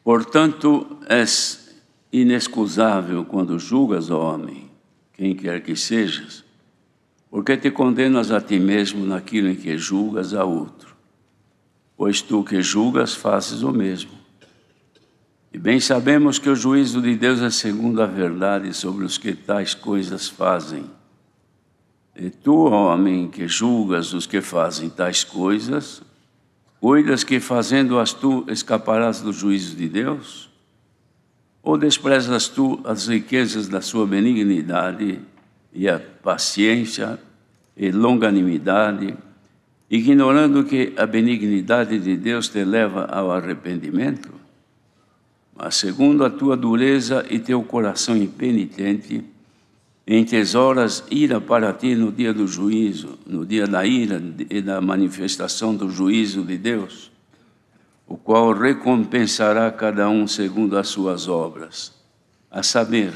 Portanto, és inexcusável quando julgas o homem, quem quer que sejas, porque te condenas a ti mesmo naquilo em que julgas a outro. Pois tu que julgas fazes o mesmo. E bem sabemos que o juízo de Deus é segundo a verdade sobre os que tais coisas fazem. E tu, homem, que julgas os que fazem tais coisas, cuidas que fazendo-as tu escaparás do juízo de Deus? Ou desprezas tu as riquezas da sua benignidade e a paciência e longanimidade, ignorando que a benignidade de Deus te leva ao arrependimento? Mas segundo a tua dureza e teu coração impenitente, entesouras ira para ti no dia do juízo, no dia da ira e da manifestação do juízo de Deus, o qual recompensará cada um segundo as suas obras, a saber,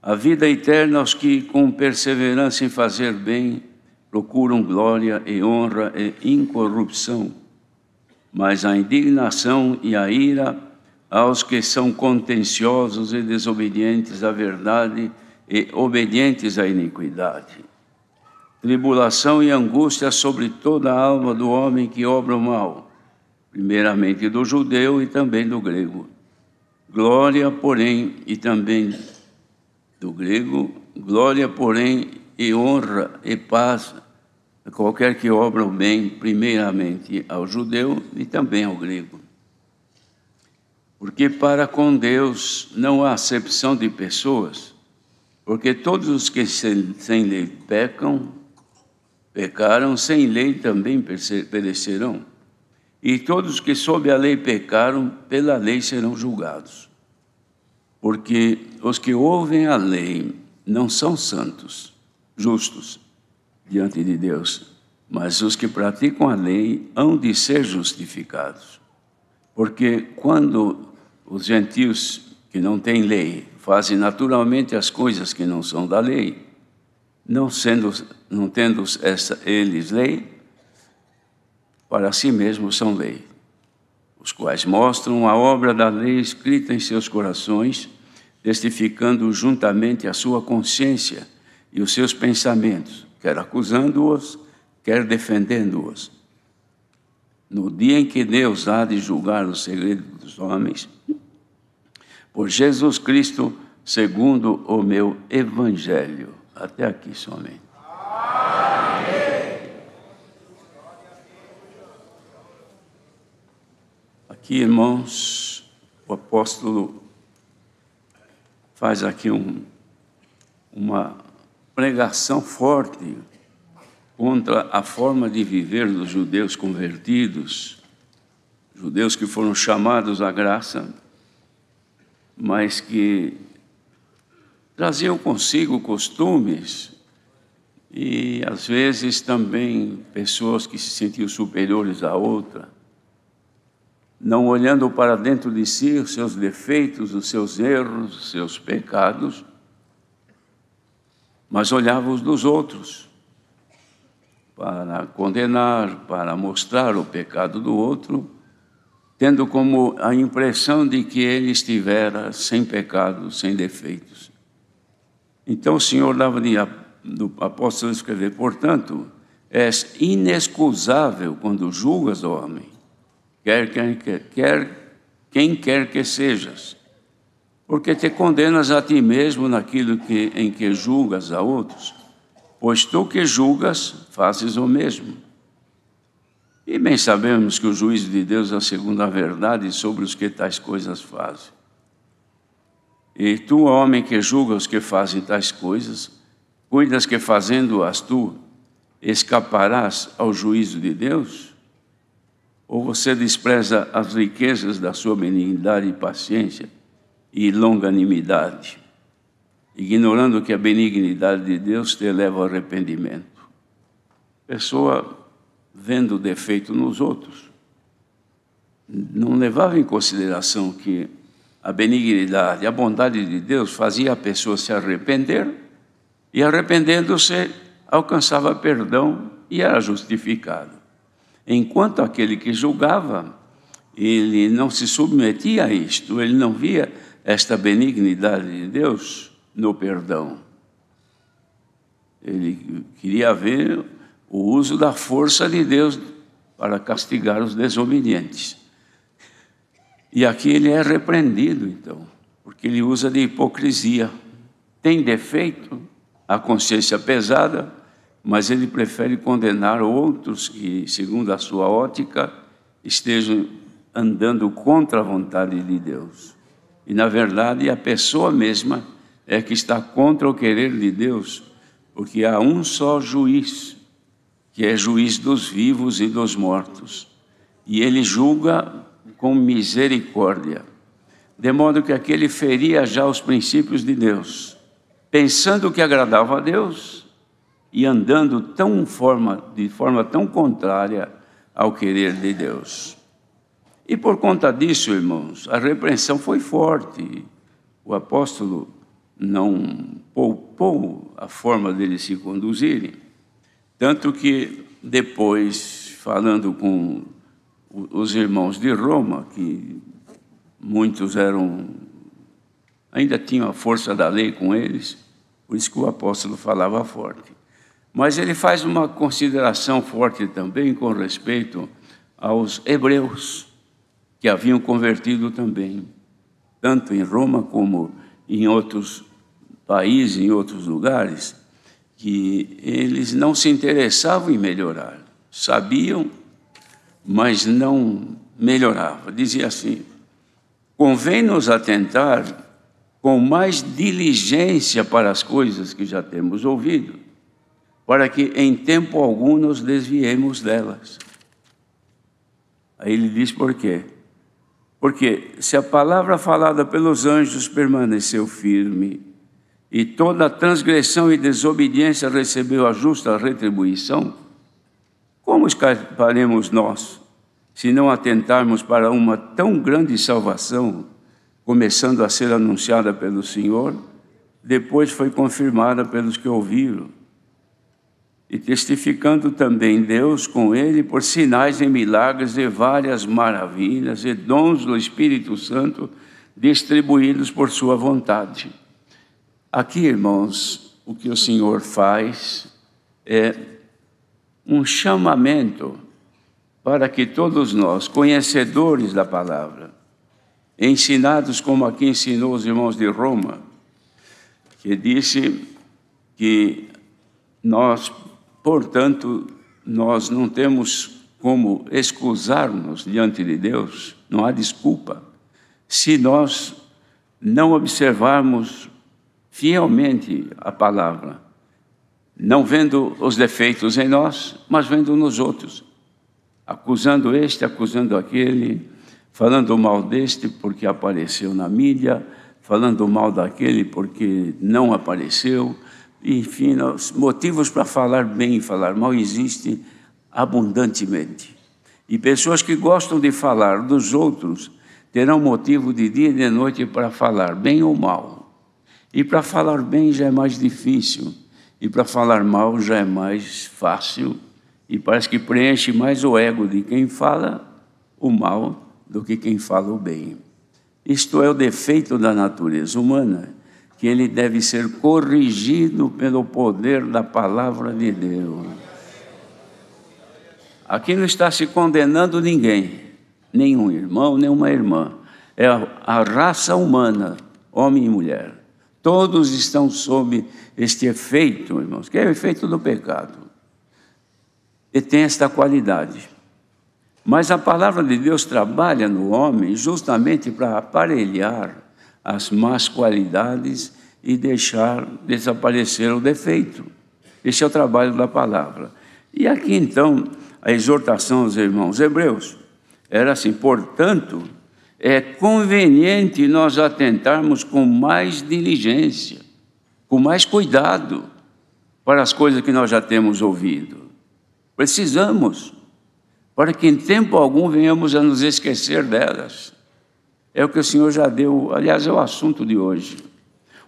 a vida eterna aos que, com perseverança em fazer bem, procuram glória e honra e incorrupção, mas a indignação e a ira aos que são contenciosos e desobedientes à verdade e obedientes à iniquidade. Tribulação e angústia sobre toda a alma do homem que obra o mal, primeiramente do judeu e também do grego. Glória, porém, e também do grego, glória, porém, e honra e paz a qualquer que obra o bem, primeiramente ao judeu e também ao grego. Porque para com Deus não há acepção de pessoas, porque todos os que sem lei pecaram, sem lei também perecerão. E todos os que sob a lei pecaram, pela lei serão julgados. Porque os que ouvem a lei não são santos, justos, diante de Deus, mas os que praticam a lei hão de ser justificados. Porque quando os gentios que não têm lei fazem naturalmente as coisas que não são da lei, não tendo eles lei, para si mesmos são lei, os quais mostram a obra da lei escrita em seus corações, testificando juntamente a sua consciência e os seus pensamentos, quer acusando-os, quer defendendo-os. No dia em que Deus há de julgar o segredo dos homens, por Jesus Cristo, segundo o meu evangelho. Até aqui somente. Amém. Aqui, irmãos, o apóstolo faz aqui uma pregação forte contra a forma de viver dos judeus convertidos, judeus que foram chamados à graça, mas que traziam consigo costumes e, às vezes, também pessoas que se sentiam superiores à outra, não olhando para dentro de si os seus defeitos, os seus erros, os seus pecados, mas olhavam os dos outros para condenar, para mostrar o pecado do outro, tendo como a impressão de que ele estivera sem pecado, sem defeitos. Então o Senhor dava do apóstolo escrever, portanto, és inexcusável quando julgas o homem, quem quer que sejas, porque te condenas a ti mesmo naquilo em que julgas a outros, pois tu que julgas, fazes o mesmo. E bem sabemos que o juízo de Deus é segundo a verdade sobre os que tais coisas fazem. E tu, homem que julga os que fazem tais coisas, cuidas que fazendo-as tu, escaparás ao juízo de Deus? Ou você despreza as riquezas da sua benignidade e paciência e longanimidade, ignorando que a benignidade de Deus te leva ao arrependimento? Pessoa vendo o defeito nos outros, não levava em consideração que a benignidade, a bondade de Deus fazia a pessoa se arrepender, e arrependendo-se, alcançava perdão e era justificado. Enquanto aquele que julgava ele não se submetia a isto, ele não via esta benignidade de Deus no perdão. Ele queria ver o uso da força de Deus para castigar os desobedientes. E aqui ele é repreendido, então, porque ele usa de hipocrisia. Tem defeito, a consciência pesada, mas ele prefere condenar outros que, segundo a sua ótica, estejam andando contra a vontade de Deus. E, na verdade, a pessoa mesma é que está contra o querer de Deus, porque há um só juiz, que é juiz dos vivos e dos mortos. E ele julga com misericórdia, de modo que aquele feria já os princípios de Deus, pensando que agradava a Deus e andando de forma tão contrária ao querer de Deus. E por conta disso, irmãos, a repreensão foi forte. O apóstolo não poupou a forma deles se conduzirem, tanto que depois, falando com os irmãos de Roma, que muitos ainda tinham a força da lei com eles, por isso que o apóstolo falava forte. Mas ele faz uma consideração forte também com respeito aos hebreus, que haviam convertido também, tanto em Roma como em outros países, em outros lugares, que eles não se interessavam em melhorar. Sabiam, mas não melhoravam. Dizia assim: convém-nos atentar com mais diligência para as coisas que já temos ouvido, para que em tempo algum nos desviemos delas. Aí ele diz por quê? Porque se a palavra falada pelos anjos permaneceu firme, e toda transgressão e desobediência recebeu a justa retribuição, como escaparemos nós, se não atentarmos para uma tão grande salvação, começando a ser anunciada pelo Senhor, depois foi confirmada pelos que ouviram, e testificando também Deus com ele por sinais e milagres e várias maravilhas e dons do Espírito Santo distribuídos por sua vontade. Aqui, irmãos, o que o Senhor faz é um chamamento para que todos nós, conhecedores da palavra, ensinados como aqui ensinou os irmãos de Roma, que disse que nós, portanto, nós não temos como excusar-nos diante de Deus, não há desculpa, se nós não observarmos fielmente a palavra, não vendo os defeitos em nós, mas vendo nos outros, acusando este, acusando aquele, falando mal deste porque apareceu na mídia, falando mal daquele porque não apareceu. Enfim, motivos para falar bem e falar mal existem abundantemente. E pessoas que gostam de falar dos outros terão motivo de dia e de noite para falar bem ou mal. E para falar bem já é mais difícil, e para falar mal já é mais fácil, e parece que preenche mais o ego de quem fala o mal do que quem fala o bem. Isto é o defeito da natureza humana, que ele deve ser corrigido pelo poder da palavra de Deus. Aqui não está se condenando ninguém, nenhum irmão, nenhuma irmã. É a raça humana, homem e mulher. Todos estão sob este efeito, irmãos, que é o efeito do pecado. E tem esta qualidade. Mas a palavra de Deus trabalha no homem justamente para aparelhar as más qualidades e deixar desaparecer o defeito. Esse é o trabalho da palavra. E aqui, então, a exortação aos irmãos hebreus era assim: portanto, é conveniente nós atentarmos com mais diligência, com mais cuidado para as coisas que nós já temos ouvido. Precisamos, para que em tempo algum venhamos a nos esquecer delas. É o que o Senhor já deu, aliás, é o assunto de hoje.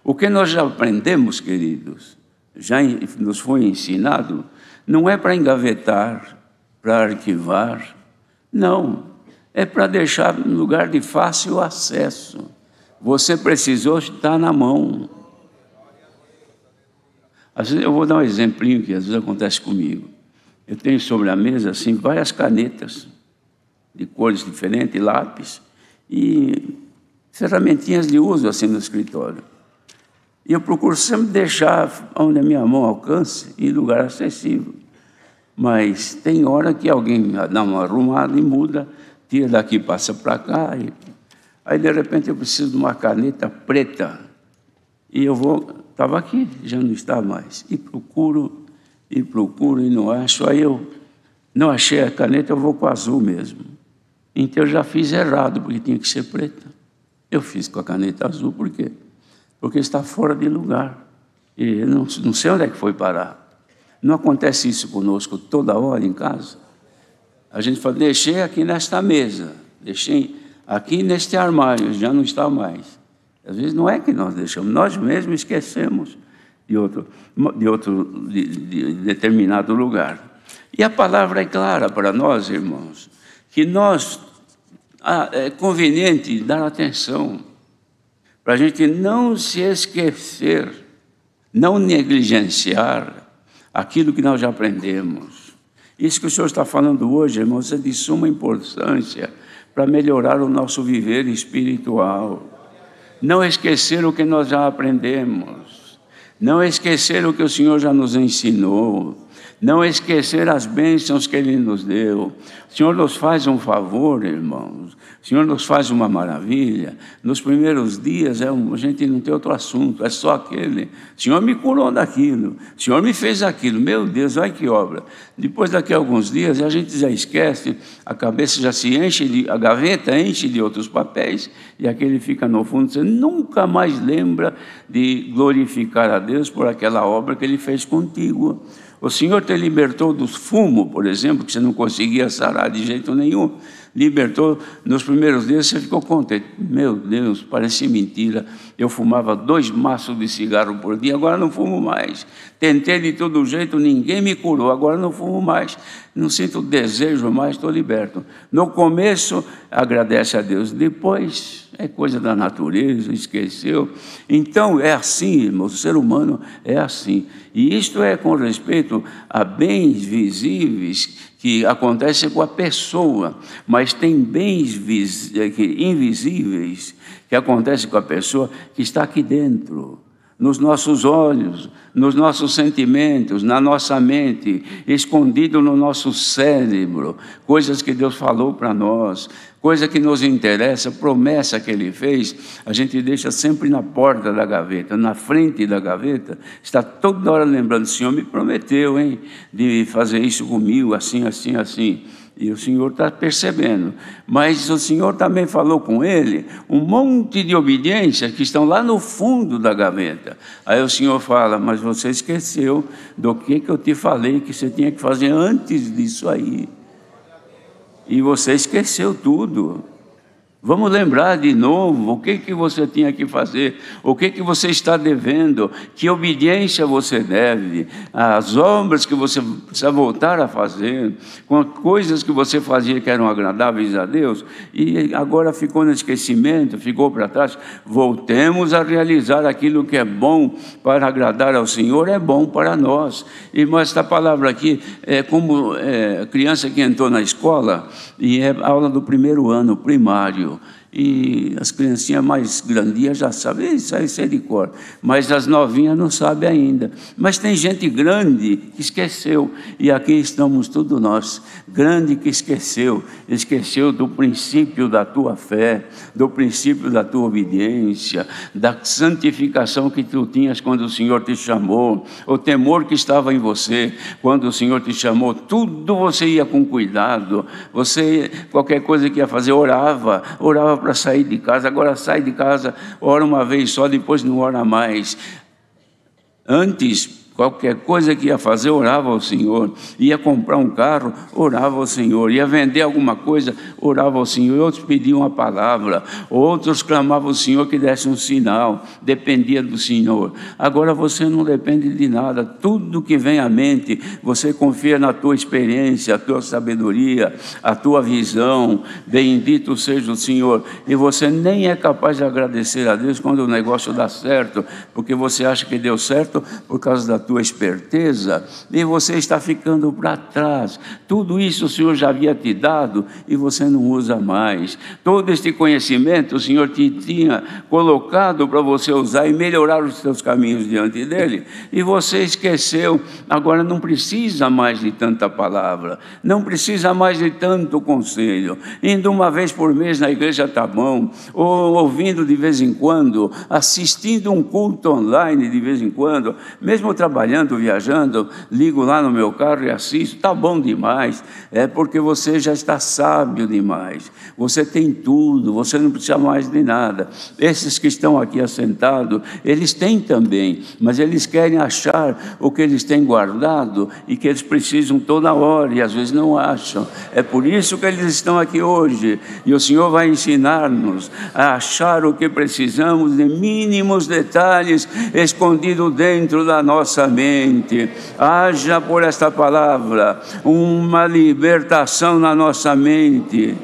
O que nós já aprendemos, queridos, já nos foi ensinado, não é para engavetar, para arquivar, não. é para deixar um lugar de fácil acesso. Você precisou estar na mão. Às vezes, eu vou dar um exemplinho que às vezes acontece comigo. Eu tenho sobre a mesa assim, várias canetas de cores diferentes, lápis e ferramentinhas de uso assim no escritório. E eu procuro sempre deixar onde a minha mão alcance, em lugar acessível. Mas tem hora que alguém dá uma arrumada e muda, tira daqui, passa para cá. Aí, de repente, eu preciso de uma caneta preta. E eu estava aqui, já não está mais. E procuro e não acho. Aí eu não achei a caneta, eu vou com azul mesmo. Então eu já fiz errado, porque tinha que ser preta. Eu fiz com a caneta azul, por quê? Porque está fora de lugar. E não sei onde é que foi parar. Não acontece isso conosco toda hora em casa? A gente fala, deixei aqui nesta mesa, deixei aqui neste armário, já não está mais. Às vezes não é que nós deixamos, nós mesmos esquecemos de determinado lugar. E a palavra é clara para nós, irmãos, que é conveniente dar atenção, para a gente não se esquecer, não negligenciar aquilo que nós já aprendemos. Isso que o Senhor está falando hoje, irmãos, é de suma importância para melhorar o nosso viver espiritual. Não esquecer o que nós já aprendemos, não esquecer o que o Senhor já nos ensinou, não esquecer as bênçãos que Ele nos deu. O Senhor nos faz um favor, irmãos, o Senhor nos faz uma maravilha. Nos primeiros dias a gente não tem outro assunto, é só aquele. O Senhor me curou daquilo, o Senhor me fez aquilo, meu Deus, olha que obra. Depois daqui a alguns dias a gente já esquece, a cabeça já se enche, a gaveta enche de outros papéis e aquele fica no fundo. Você nunca mais lembra de glorificar a Deus por aquela obra que Ele fez contigo. O Senhor te libertou do fumo, por exemplo, que você não conseguia sarar de jeito nenhum. Libertou, nos primeiros dias você ficou contente. Meu Deus, parece mentira. Eu fumava 2 maços de cigarro por dia, agora não fumo mais. Tentei de todo jeito, ninguém me curou, agora não fumo mais. Não sinto desejo mais, estou liberto. No começo, agradece a Deus. Depois, é coisa da natureza, esqueceu. Então, é assim, irmãos, o ser humano é assim. E isto é com respeito a bens visíveis que acontecem com a pessoa, mas tem bens invisíveis que acontecem com a pessoa que está aqui dentro, nos nossos olhos, nos nossos sentimentos, na nossa mente, escondido no nosso cérebro, coisas que Deus falou para nós, coisa que nos interessa, promessa que Ele fez, a gente deixa sempre na porta da gaveta, na frente da gaveta, está toda hora lembrando, o Senhor me prometeu, hein, de fazer isso comigo, assim, assim, assim. E o Senhor está percebendo. Mas o Senhor também falou com ele um monte de obediência que estão lá no fundo da gaveta. Aí o Senhor fala, mas você esqueceu do que eu te falei que você tinha que fazer antes disso aí. E você esqueceu tudo. Vamos lembrar de novo o que você tinha que fazer, o que você está devendo, que obediência você deve, as obras que você precisa voltar a fazer, com coisas que você fazia que eram agradáveis a Deus, e agora ficou no esquecimento, ficou para trás. Voltemos a realizar aquilo que é bom para agradar ao Senhor, é bom para nós. E mas esta palavra aqui é como criança que entrou na escola, e é aula do primeiro ano, primário. E as criancinhas mais grandinhas já sabem, isso aí é de cor, mas as novinhas não sabem ainda. Mas tem gente grande que esqueceu, e aqui estamos todos nós, grande que esqueceu do princípio da tua fé, do princípio da tua obediência, da santificação que tu tinhas quando o Senhor te chamou, o temor que estava em você quando o Senhor te chamou, tudo você ia com cuidado, você, qualquer coisa que ia fazer, orava para sair de casa, agora sai de casa, ora uma vez só, depois não ora mais. Antes, Qualquer coisa que ia fazer, orava ao Senhor. Ia comprar um carro, orava ao Senhor. Ia vender alguma coisa, orava ao Senhor. Outros pediam a palavra, outros clamavam ao Senhor que desse um sinal. Dependia do Senhor. Agora você não depende de nada. Tudo que vem à mente, você confia na tua experiência, a tua sabedoria, a tua visão. Bendito seja o Senhor. E você nem é capaz de agradecer a Deus quando o negócio dá certo, porque você acha que deu certo por causa da tua esperteza, e você está ficando para trás. Tudo isso o Senhor já havia te dado e você não usa mais. Todo este conhecimento o Senhor te tinha colocado para você usar e melhorar os seus caminhos diante dele, e você esqueceu. Agora não precisa mais de tanta palavra, não precisa mais de tanto conselho. Indo uma vez por mês na igreja está bom, ou ouvindo de vez em quando, assistindo um culto online de vez em quando, mesmo trabalhando, viajando, ligo lá no meu carro e assisto, está bom demais. É porque você já está sábio demais, você tem tudo, você não precisa mais de nada. Esses que estão aqui assentados, eles têm também, mas eles querem achar o que eles têm guardado e que eles precisam toda hora e às vezes não acham. É por isso que eles estão aqui hoje, e o Senhor vai ensinar-nos a achar o que precisamos de mínimos detalhes escondidos dentro da nossa mente. Haja por esta palavra uma libertação na nossa mente.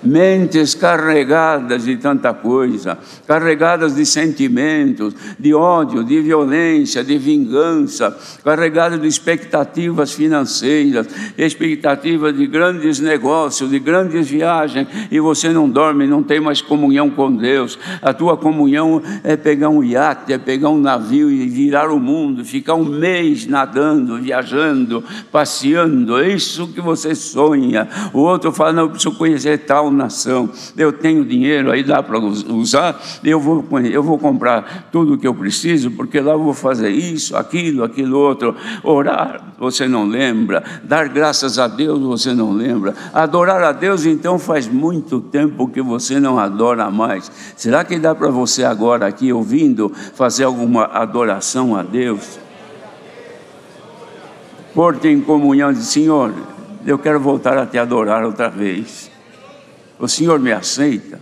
Mentes carregadas de tanta coisa, carregadas de sentimentos, de ódio, de violência, de vingança, carregadas de expectativas financeiras, expectativas de grandes negócios, de grandes viagens, e você não dorme, não tem mais comunhão com Deus. A tua comunhão é pegar um iate, é pegar um navio e virar o mundo, ficar um mês nadando, viajando, passeando. É isso que você sonha. O outro fala, não, eu preciso conhecer tal nação, eu tenho dinheiro, aí dá para usar, eu vou comprar tudo o que eu preciso, porque lá eu vou fazer isso, aquilo outro. Orar, você não lembra. Dar graças a Deus, você não lembra. Adorar a Deus, então faz muito tempo que você não adora mais. Será que dá para você agora aqui, ouvindo, fazer alguma adoração a Deus? Pôr-te em comunhão, de Senhor, eu quero voltar a te adorar outra vez. O Senhor me aceita?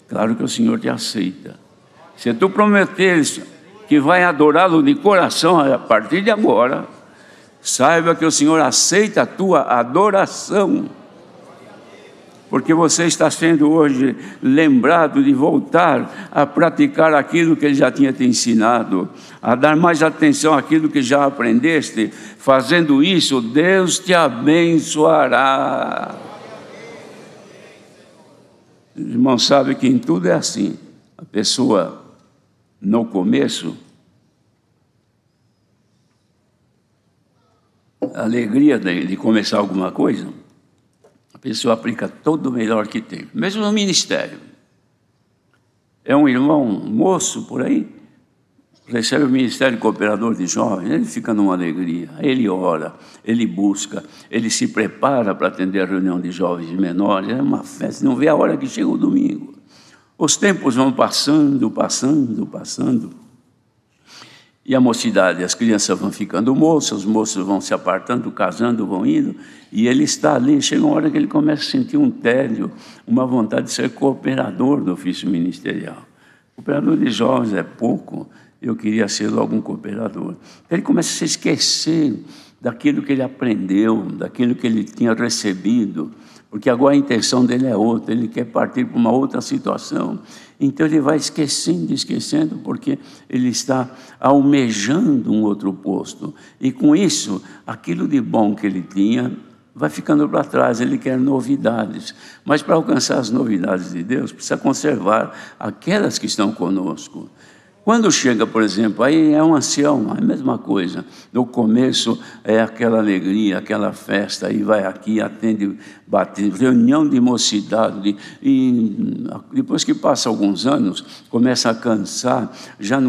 Claro que o Senhor te aceita. Se tu prometeres que vai adorá-lo de coração a partir de agora, saiba que o Senhor aceita a tua adoração, porque você está sendo hoje lembrado de voltar a praticar aquilo que Ele já tinha te ensinado, a dar mais atenção àquilo que já aprendeste. Fazendo isso, Deus te abençoará. Os irmãos sabem que em tudo é assim. A pessoa, no começo, a alegria de começar alguma coisa, a pessoa aplica todo o melhor que tem, mesmo no ministério. É um irmão, um moço por aí, recebe o Ministério Cooperador de Jovens, ele fica numa alegria, ele ora, ele busca, ele se prepara para atender a reunião de jovens e menores. É uma festa, não vê a hora que chega o domingo. Os tempos vão passando, e a mocidade, as crianças vão ficando moças, os moços vão se apartando, casando, vão indo, e ele está ali. Chega uma hora que ele começa a sentir um tédio, uma vontade de ser cooperador do ofício ministerial. Cooperador de jovens é pouco, eu queria ser logo um cooperador. Ele começa a se esquecer daquilo que ele aprendeu, daquilo que ele tinha recebido, porque agora a intenção dele é outra, ele quer partir para uma outra situação. Então ele vai esquecendo, porque ele está almejando um outro posto. E com isso, aquilo de bom que ele tinha vai ficando para trás. Ele quer novidades. Mas para alcançar as novidades de Deus, precisa conservar aquelas que estão conosco. Quando chega, por exemplo, aí é um ancião, é a mesma coisa. No começo é aquela alegria, aquela festa, aí vai aqui, atende, bate, reunião de mocidade, e depois que passa alguns anos, começa a cansar, já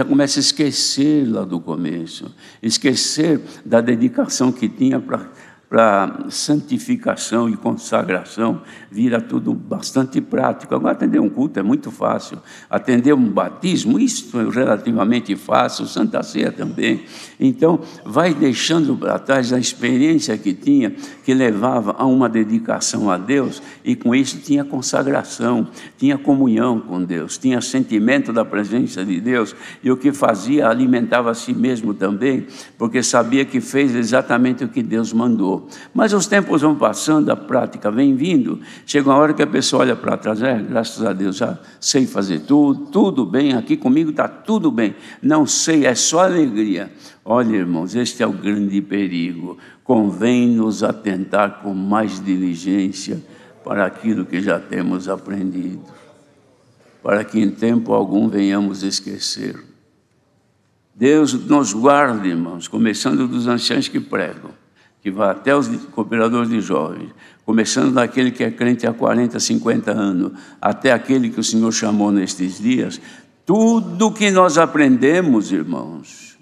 começa a esquecer lá do começo, esquecer da dedicação que tinha para para santificação e consagração, vira tudo bastante prático. Agora, atender um culto é muito fácil. Atender um batismo, isso é relativamente fácil. Santa Ceia também. Então, vai deixando para trás a experiência que tinha, que levava a uma dedicação a Deus, e com isso tinha consagração, tinha comunhão com Deus, tinha sentimento da presença de Deus, e o que fazia, alimentava a si mesmo também, porque sabia que fez exatamente o que Deus mandou. Mas os tempos vão passando, a prática vem vindo, chega uma hora que a pessoa olha para trás, graças a Deus, já sei fazer tudo bem, aqui comigo está tudo bem, não sei, é só alegria. Olha, irmãos, este é o grande perigo. Convém-nos atentar com mais diligência para aquilo que já temos aprendido, para que em tempo algum venhamos esquecer. Deus nos guarde, irmãos, começando dos anciãos que pregam, que vai até os cooperadores de jovens, começando daquele que é crente há 40, 50 anos, até aquele que o Senhor chamou nestes dias. Tudo que nós aprendemos, irmãos,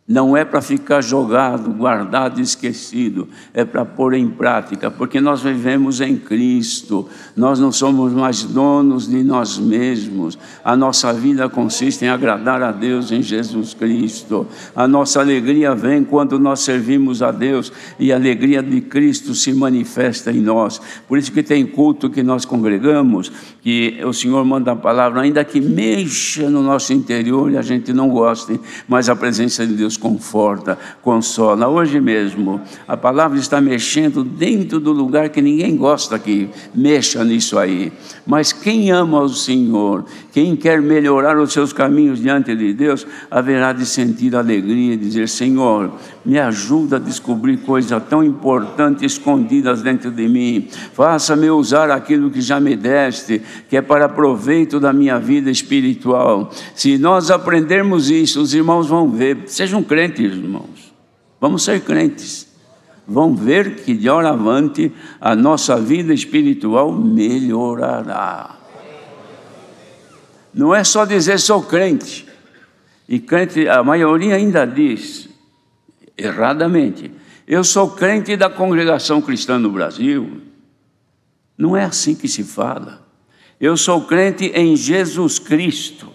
não é para ficar jogado, guardado, esquecido, é para pôr em prática, porque nós vivemos em Cristo, nós não somos mais donos de nós mesmos, a nossa vida consiste em agradar a Deus em Jesus Cristo, a nossa alegria vem quando nós servimos a Deus, e a alegria de Cristo se manifesta em nós. Por isso que tem culto que nós congregamos, que o Senhor manda a palavra, ainda que mexa no nosso interior e a gente não goste, mas a presença de Deus conforta, consola. Hoje mesmo, a palavra está mexendo dentro do lugar que ninguém gosta que mexa nisso aí. Mas quem ama o Senhor, quem quer melhorar os seus caminhos diante de Deus, haverá de sentir alegria e dizer: Senhor, me ajuda a descobrir coisas tão importantes escondidas dentro de mim. Faça-me usar aquilo que já me deste, que é para proveito da minha vida espiritual. Se nós aprendermos isso, os irmãos vão ver. Sejam crentes, irmãos. Vamos ser crentes. Vão ver que de hora avante a nossa vida espiritual melhorará. Não é só dizer sou crente. E crente, a maioria ainda diz, erradamente, eu sou crente da congregação cristã no Brasil. Não é assim que se fala. Eu sou crente em Jesus Cristo.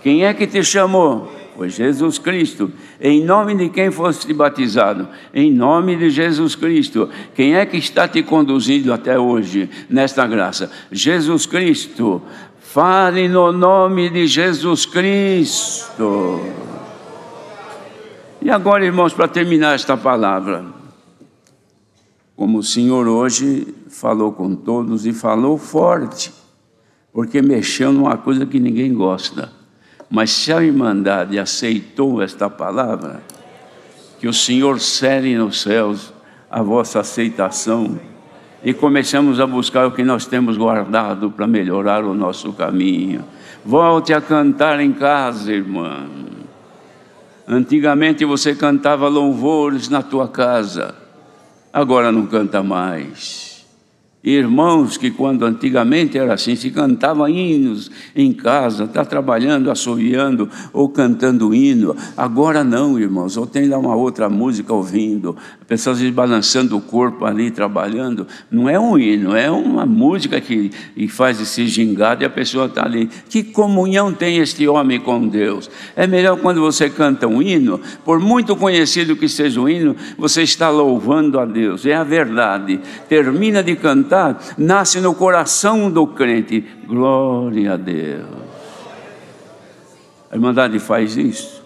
Quem é que te chamou? Foi Jesus Cristo. Em nome de quem foste batizado? Em nome de Jesus Cristo. Quem é que está te conduzindo até hoje nesta graça? Jesus Cristo. Fale no nome de Jesus Cristo. E agora, irmãos, para terminar esta palavra, como o Senhor hoje falou com todos e falou forte, porque mexeu numa coisa que ninguém gosta. Mas se a Irmandade aceitou esta palavra, que o Senhor cele nos céus a vossa aceitação e começamos a buscar o que nós temos guardado para melhorar o nosso caminho. Volte a cantar em casa, irmã. Antigamente você cantava louvores na tua casa, agora não canta mais. Irmãos que quando antigamente era assim, se cantava hinos em casa, está trabalhando, assoviando ou cantando hino. Agora não, irmãos, ou tem lá uma outra música ouvindo, pessoas balançando o corpo ali, trabalhando. Não é um hino, é uma música que faz esse gingado e a pessoa está ali. Que comunhão tem este homem com Deus? É melhor quando você canta um hino, por muito conhecido que seja o hino, você está louvando a Deus, é a verdade. Termina de cantar, nasce no coração do crente, glória a Deus. A Irmandade faz isso.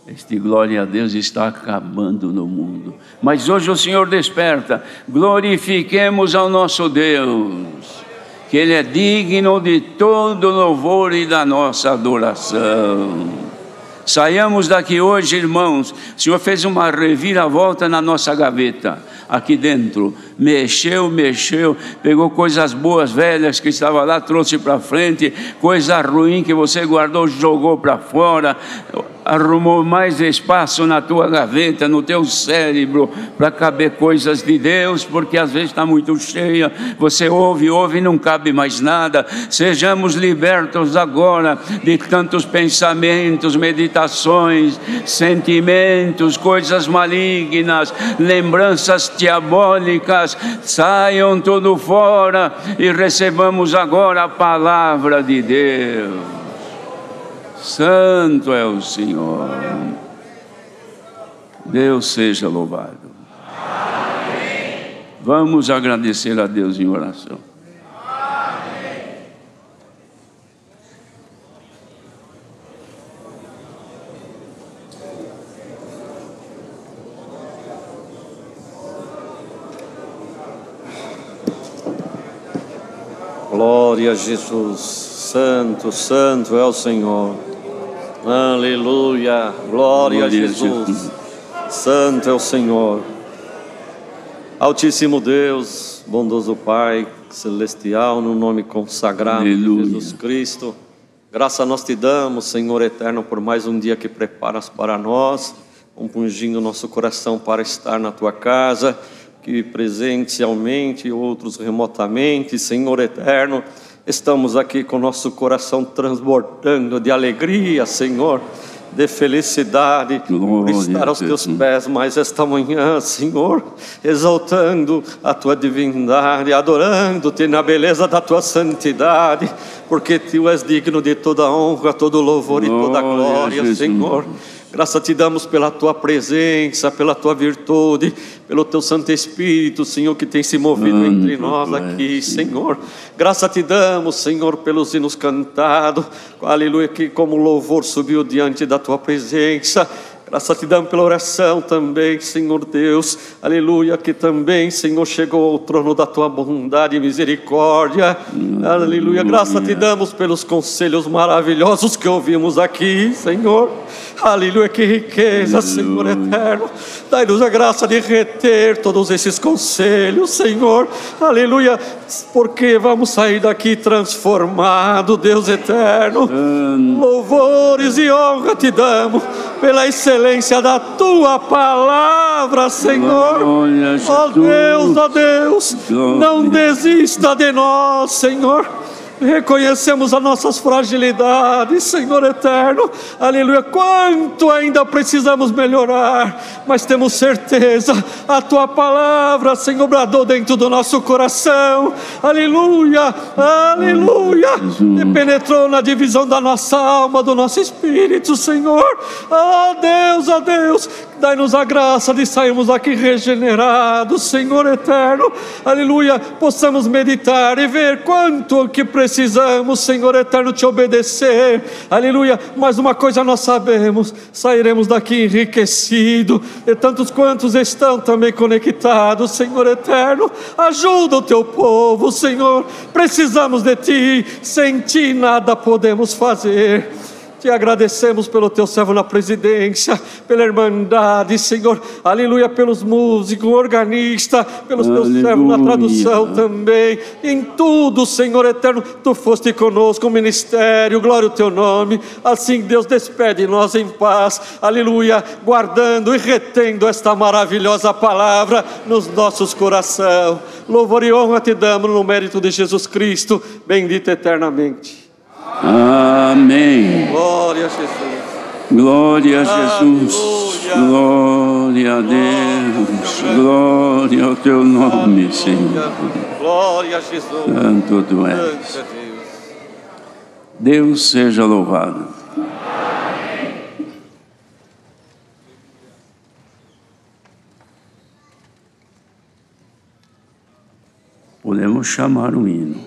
Este glória a Deus está acabando no mundo, mas hoje o Senhor desperta. Glorifiquemos ao nosso Deus, que Ele é digno de todo louvor e da nossa adoração. Saiamos daqui hoje, irmãos. O Senhor fez uma reviravolta na nossa gaveta, aqui dentro, mexeu, pegou coisas boas, velhas que estavam lá, trouxe para frente, coisa ruim que você guardou, jogou para fora. arrumou mais espaço na tua gaveta, no teu cérebro, para caber coisas de Deus, porque às vezes está muito cheia, você ouve e não cabe mais nada. Sejamos libertos agora de tantos pensamentos, meditações, sentimentos, coisas malignas, lembranças diabólicas, saiam tudo fora e recebamos agora a palavra de Deus. Santo é o Senhor. Deus seja louvado. Amém. Vamos agradecer a Deus em oração. Amém. Glória a Jesus. Santo, santo é o Senhor. Aleluia, glória a Jesus. Santo é o Senhor. Altíssimo Deus, bondoso Pai celestial, no nome consagrado de Jesus Cristo, graça nós te damos, Senhor eterno, por mais um dia que preparas para nós, compungindo nosso coração para estar na tua casa, que presencialmente e outros remotamente, Senhor eterno, estamos aqui com nosso coração transbordando de alegria, Senhor, de felicidade, por estar aos teus pés mais esta manhã, Senhor, exaltando a tua divindade, adorando-te na beleza da tua santidade, porque tu és digno de toda honra, todo louvor e toda glória, Senhor. Graça te damos pela tua presença, pela tua virtude, pelo teu Santo Espírito, Senhor, que tem se movido entre nós aqui, Senhor. Graça te damos, Senhor, pelos hinos cantados, aleluia, que como louvor subiu diante da tua presença. Graça te damos pela oração também, Senhor Deus, aleluia, que também, Senhor, chegou ao trono da tua bondade e misericórdia, aleluia. Graça te damos pelos conselhos maravilhosos que ouvimos aqui, Senhor, aleluia, que riqueza, Senhor eterno. Dai-nos a graça de reter todos esses conselhos, Senhor, aleluia, porque vamos sair daqui transformados, Deus eterno. Louvores e honra te damos pela excelência da tua palavra, Senhor. Ó Deus, ó Deus, não desista de nós, Senhor. Reconhecemos as nossas fragilidades, Senhor eterno, aleluia, quanto ainda precisamos melhorar, mas temos certeza, a tua palavra, Senhor, bradou dentro do nosso coração, aleluia, aleluia, e penetrou na divisão da nossa alma, do nosso espírito, Senhor. Ó Deus, dai-nos a graça de sairmos aqui regenerados, Senhor eterno, aleluia, possamos meditar e ver quanto que precisamos, Senhor eterno, te obedecer, aleluia. Mas uma coisa nós sabemos, sairemos daqui enriquecidos, e tantos quantos estão também conectados, Senhor eterno, ajuda o teu povo, Senhor, precisamos de ti, sem ti nada podemos fazer. Te agradecemos pelo teu servo na presidência, pela irmandade, Senhor, aleluia, pelos músicos, organistas, pelos teus servos na tradução também, em tudo, Senhor eterno, tu foste conosco, o ministério, glória ao teu nome. Assim, Deus, despede nós em paz, aleluia, guardando e retendo esta maravilhosa palavra nos nossos corações. Louvor e honra te damos no mérito de Jesus Cristo, bendito eternamente. Amém. Glória a Jesus. Glória a Jesus. Aleluia. Glória a Deus. Glória ao teu nome, Senhor. Glória a Jesus. Santo tu és. Deus seja louvado. Amém. Podemos chamar um hino.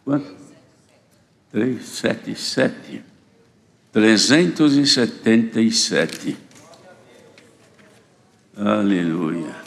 Quanto? 377. 377. Aleluia.